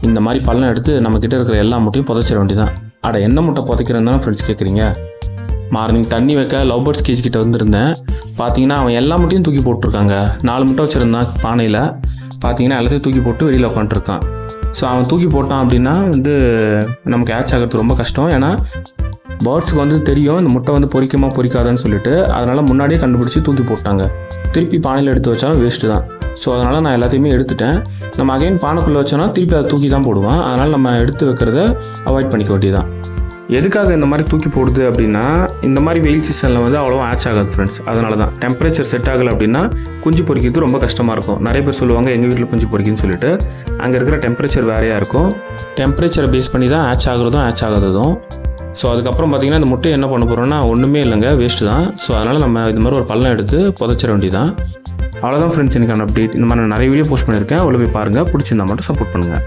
இந்த மாதிரி பள்ளம் எடுத்து நம்மக்கிட்ட இருக்கிற எல்லா முட்டையும் புதைச்சிட வேண்டியதான். அட என்ன முட்டை புதைக்கிறதுனா ஃப்ரெண்ட்ஸ் கேட்குறீங்க? மார்னிங் தண்ணி வைக்க லவ் பேர்ட்ஸ் கேஜ் கிட்ட வந்திருந்தேன். பார்த்தீங்கன்னா அவன் எல்லா முட்டையும் தூக்கி போட்டிருக்காங்க. 4 முட்டை வச்சுருந்தான் பானையில். பார்த்தீங்கன்னா எல்லாத்தையும் தூக்கி போட்டு வெளியில் உட்காந்துருக்கான். ஸோ அவன் தூக்கி போட்டான் அப்படின்னா நமக்கு ஹேட்ச் ஆகிறது ரொம்ப கஷ்டம். ஏன்னா பேர்ட்ஸுக்கு தெரியும் இந்த முட்டை பொரிக்குமா பொரிக்காதான்னு சொல்லிட்டு, அதனால் முன்னாடியே கண்டுபிடிச்சி தூக்கி போட்டாங்க. திருப்பி பானையில் எடுத்து வச்சாலும் வேஸ்ட்டு தான். ஸோ அதனால் நான் எல்லாத்தையுமே எடுத்துட்டேன். நம்ம அகைன் பானைக்குள்ளே வச்சோன்னா திருப்பி அதை தூக்கி தான் போடுவான். அதனால் நம்ம எடுத்து வைக்கிறத அவாய்ட் பண்ணிக்க வேண்டியதான். எதுக்காக இந்த மாதிரி தூக்கி போடுது அப்படின்னா, இந்த மாதிரி வெயில் சீசனில் அவ்வளோவா ஹேட்ச் ஆகாது ஃப்ரெண்ட்ஸ். அதனால தான் டெம்பரேச்சர் செட் ஆகலை அப்படின்னா குஞ்சு பொரிக்கிறது ரொம்ப கஷ்டமாக இருக்கும். நிறைய பேர் சொல்லுவாங்க எங்கள் வீட்டில் குஞ்சு பொரிக்குன்னு சொல்லிட்டு. அங்கே இருக்கிற டெம்பரேச்சர் வேறையாக இருக்கும். டெம்பரேச்சரை பேஸ் பண்ணி தான் ஹேட்ச் ஆகுறதும் ஹேட்ச் ஆகாததும். ஸோ அதுக்கப்புறம் பார்த்திங்கன்னா இந்த முட்டையை என்ன பண்ண போகிறோம்னா ஒன்றுமே இல்லைங்க, வேஸ்ட்டு தான். ஸோ அதனால் நம்ம இது மாதிரி ஒரு பள்ளம் எடுத்து புதைச்சிட வேண்டியதான். அவ்வளோதான் ஃப்ரெண்ட்ஸ், எனக்கான அப்டேட். இந்த மாதிரி நான் நிறைய வீடியோ போஸ்ட் பண்ணியிருக்கேன். அவ்வளோ போய் பாருங்கள். பிடிச்சிருந்தா மட்டும் சப்போர்ட் பண்ணுங்கள்.